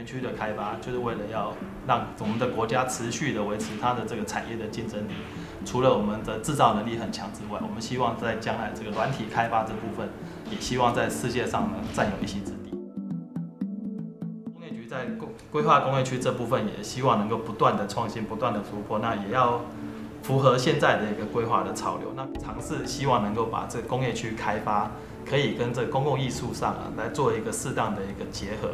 园区的开发，就是为了要让我们的国家持续的维持它的这个产业的竞争力。除了我们的制造能力很强之外，我们希望在将来这个软体开发这部分，也希望在世界上呢占有一席之地。工业局在规划工业区这部分，也希望能够不断的创新，不断的突破，那也要符合现在的一个规划的潮流。那尝试希望能够把这个工业区开发，可以跟这个公共艺术上来做一个适当的一个结合，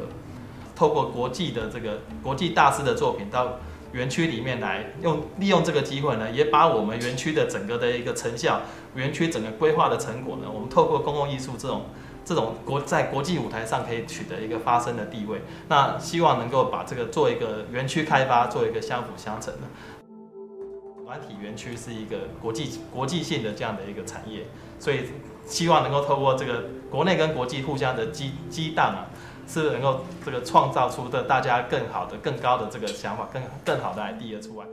透过国际的这个国际大师的作品到园区里面来，利用这个机会呢，也把我们园区的整个的一个成效，园区整个规划的成果呢，我们透过公共艺术这种在国际舞台上可以取得一个发声的地位。那希望能够把这个做一个园区开发，做一个相辅相成的。软体园区是一个国际性的这样的一个产业，所以希望能够透过这个国内跟国际互相的激荡啊，是能够这个创造出的大家更好的、更高的这个想法、更好的 idea 出来。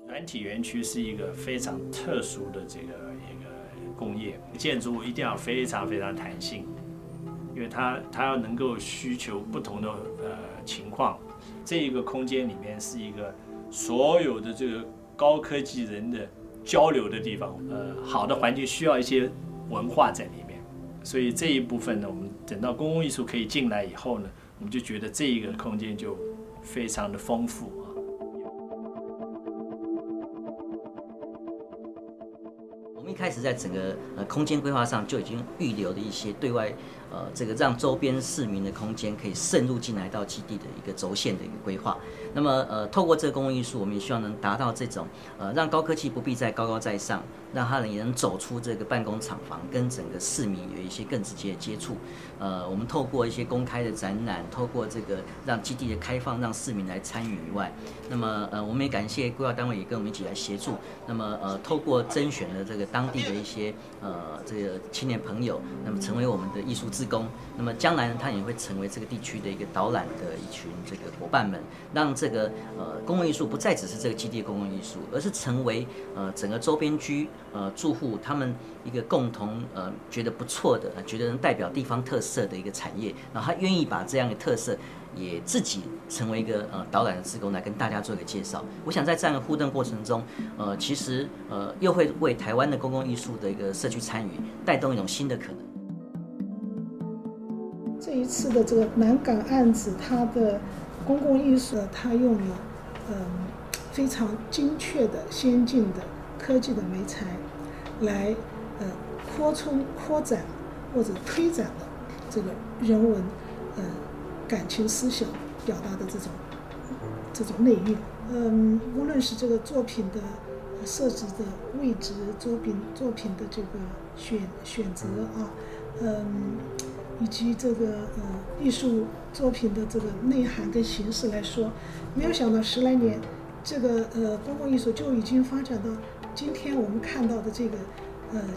软体园区是一个非常特殊的这个一个工业建筑物，一定要非常弹性。因为它要能够需求不同的情况，这一个空间里面是一个所有的这个高科技人的交流的地方，好的环境需要一些文化在里面，所以这一部分呢，我们等到公共艺术可以进来以后呢，我们就觉得这一个空间就非常的丰富啊。我们一开始在整个空间规划上就已经预留了一些对外这个让周边市民的空间可以渗入进来到基地的一个轴线的一个规划。那么透过这个公共艺术，我们也希望能达到这种让高科技不必再高高在上，让它也能走出这个办公厂房，跟整个市民有一些更直接的接触。我们透过一些公开的展览，透过这个让基地的开放，让市民来参与以外，那么我们也感谢规划单位也跟我们一起来协助。那么透过甄选的这个当地的一些这个青年朋友，那么成为我们的艺术志工。那么将来呢，他也会成为这个地区的一个导览的一群这个伙伴们，让这个公共艺术不再只是这个基地的公共艺术，而是成为整个周边居住户他们一个共同觉得不错的，觉得能代表地方特色的一个产业，然后他愿意把这样的特色也自己成为一个导览的志工来跟大家做一个介绍。我想在这样的互动过程中，其实又会为台湾的公共艺术的一个社区参与带动一种新的可能。这一次的这个南港案子，它的公共艺术，它用了非常精确的、先进的科技的媒材，来扩展或者推展了这个人文感情思想表达的这种内蕴。无论是这个作品的设置的位置，作品的这个选择啊，以及这个艺术作品的这个内涵跟形式来说，没有想到10来年，这个公共艺术就已经发展到今天我们看到的这个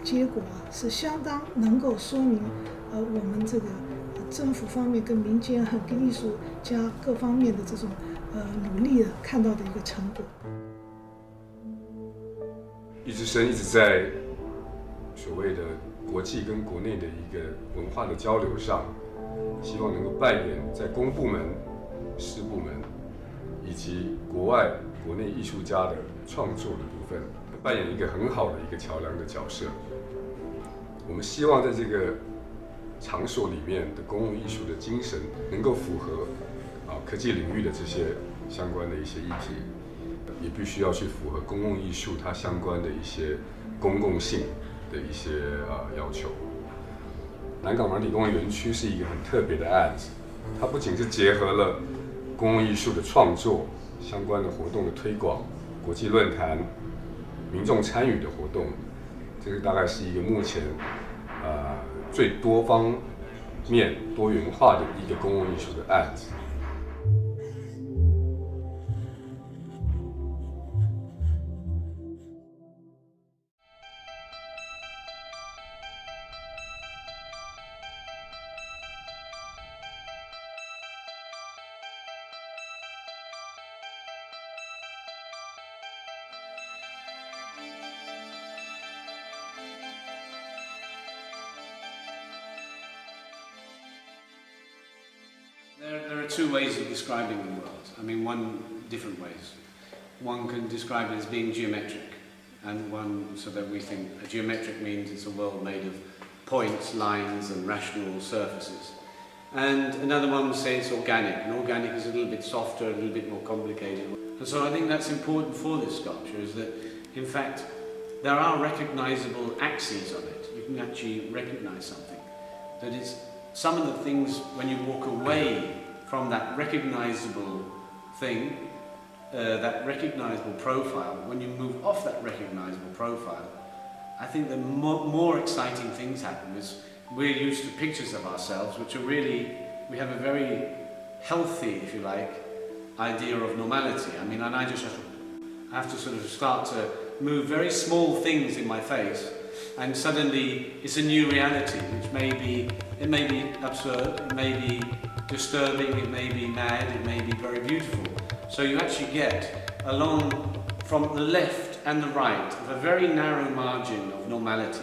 结果啊，是相当能够说明我们这个政府方面跟民间和跟艺术家各方面的这种努力看到的一个成果。艺之声一直在所谓的国际跟国内的一个文化的交流上，希望能够扮演在公部门、私部门以及国外、国内艺术家的创作的部分，扮演一个很好的一个桥梁的角色。我们希望在这个场所里面的公共艺术的精神，能够符合科技领域的这些相关的一些议题，也必须要去符合公共艺术它相关的一些公共性的一些要求。南港软体工业园区是一个很特别的案子，它不仅是结合了公共艺术的创作、相关的活动的推广、国际论坛、民众参与的活动，这个大概是一个目前最多方面、多元化的一个公共艺术的案子。two ways of describing the world. I mean, different ways. One can describe it as being geometric, and one so that we think a geometric means it's a world made of points, lines, and rational surfaces. And another one would say it's organic, and organic is a little bit softer, a little bit more complicated. And so I think that's important for this sculpture, is that, in fact, there are recognizable axes on it. You can actually recognize something. That is, some of the things, when you walk away from that recognizable thing, that recognizable profile, when you move off that recognizable profile, I think the more exciting things happen. Is we're used to pictures of ourselves, which are really, we have a very healthy, if you like, idea of normality. I mean, and I just have to sort of start to move very small things in my face, and suddenly it's a new reality, which it may be absurd, it may be disturbing, it may be mad, it may be very beautiful. So you actually get along from the left and the right of a very narrow margin of normality.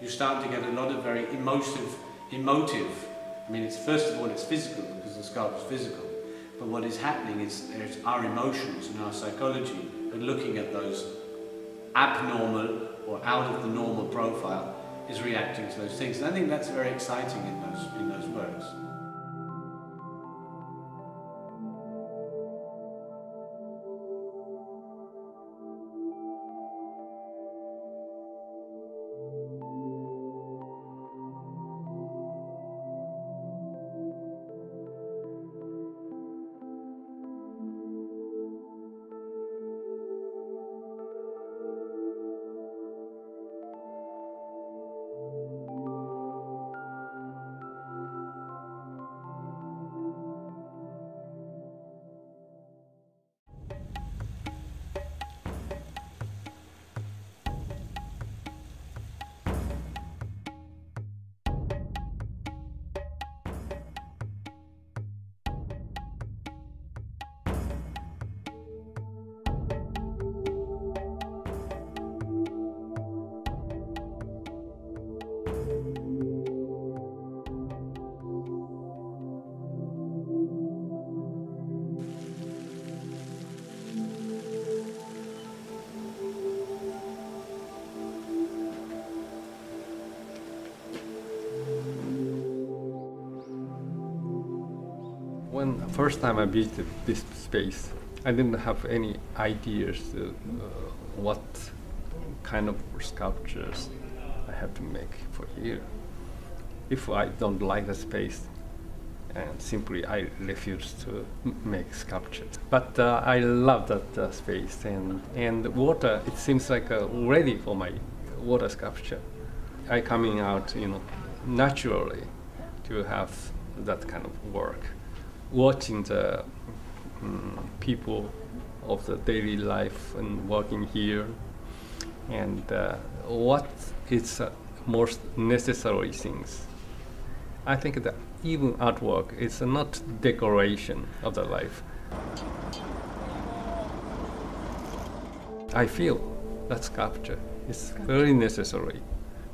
You start to get a lot of very emotive, I mean, first of all it's physical, because the sculpture is physical, but what is happening is there's our emotions and our psychology are looking at those abnormal or out of the normal profile, is reacting to those things. And I think that's very exciting in those works. When the first time I visited this space, I didn't have any ideas what kind of sculptures I have to make for here. If I don't like the space, and simply I refuse to make sculpture. But I love that space, and water, it seems like ready for my water sculpture. I coming out, naturally to have that kind of work. Watching the people of the daily life and working here, and what is most necessary things. I think that even artwork is not decoration of the life. I feel that sculpture is very necessary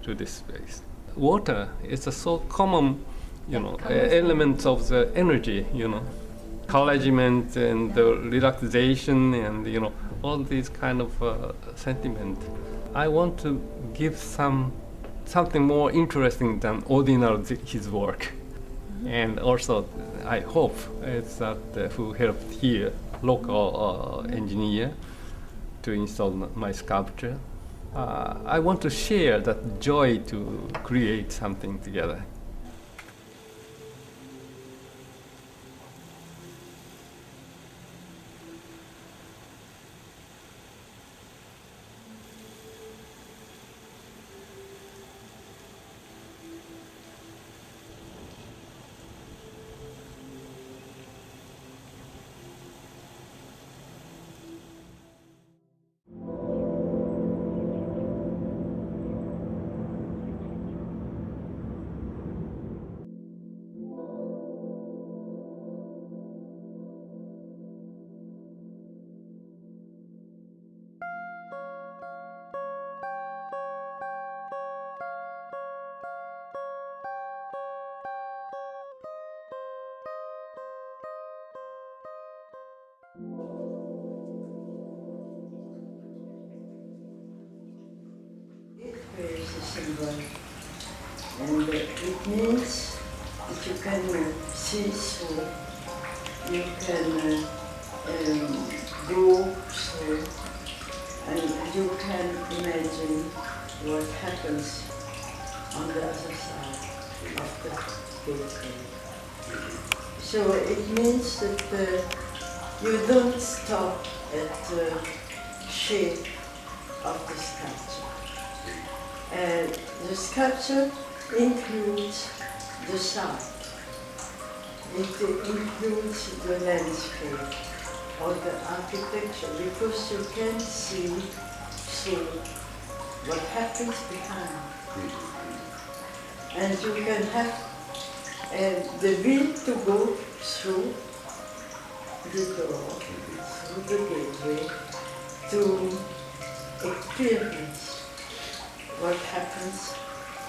to this space. Water is a so common elements of the energy, encouragement and the relaxation and all these kind of sentiment. I want to give something more interesting than ordinary his work, and also I hope it's that who helped here, local engineer, to install my sculpture. I want to share that joy to create something together. Where is the symbol? And it means that you can see through, you can go through, and you can imagine what happens on the other side of the gateway. So it means that you don't stop at the shape of the sculpture. The sculpture includes the site. It includes the landscape or the architecture, because you can see through what happens behind. And you can have the will to go through the door, through the gateway, to experience what happens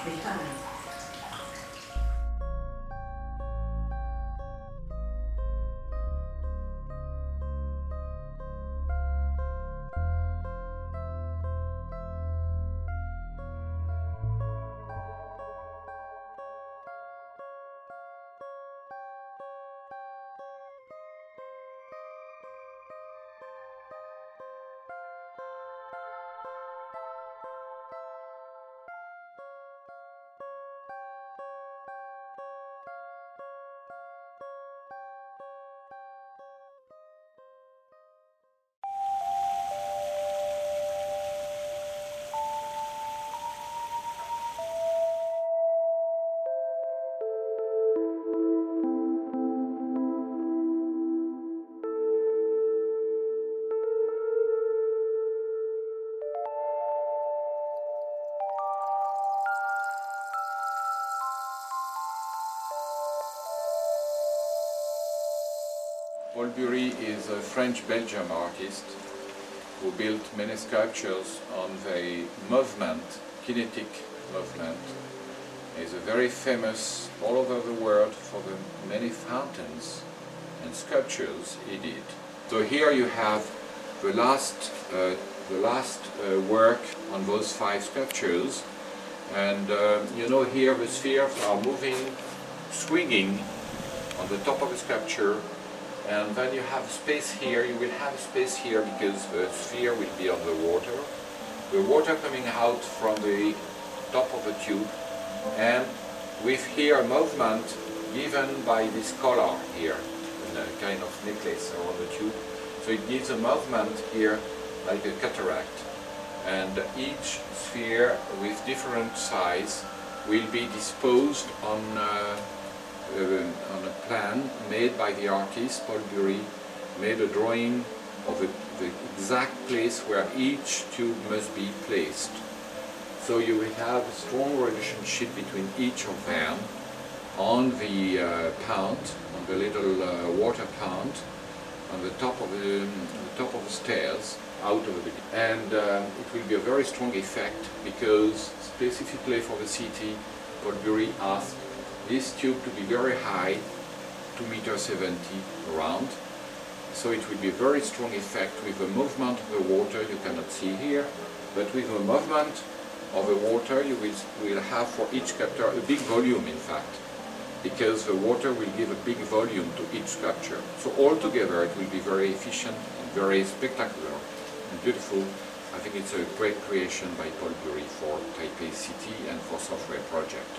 behind. Paul Bury is a French-Belgian artist who built many sculptures on the movement, kinetic movement. He's very famous all over the world for the many fountains and sculptures he did. So here you have the last work on those 5 sculptures, and you know, here the spheres are moving, swinging on the top of the sculpture. And then you have space here, you will have space here because the sphere will be on the water coming out from the top of the tube, and with here movement given by this collar here, a kind of necklace around the tube. So it gives a movement here like a cataract, and each sphere with different size will be disposed on a plan made by the artist. Paul Bury made a drawing of the exact place where each tube must be placed. So you will have a strong relationship between each of them on the pond, on the little water pond, on the top of the stairs out of the building. And it will be a very strong effect because specifically for the city, Paul Bury asked this tube to be very high, 2.70 meters around. So it will be a very strong effect with the movement of the water you cannot see here, but with the movement of the water you will have for each sculpture a big volume, in fact, because the water will give a big volume to each sculpture. So altogether it will be very efficient and very spectacular and beautiful. I think it's a great creation by Paul Bury for Taipei City and for Software Project.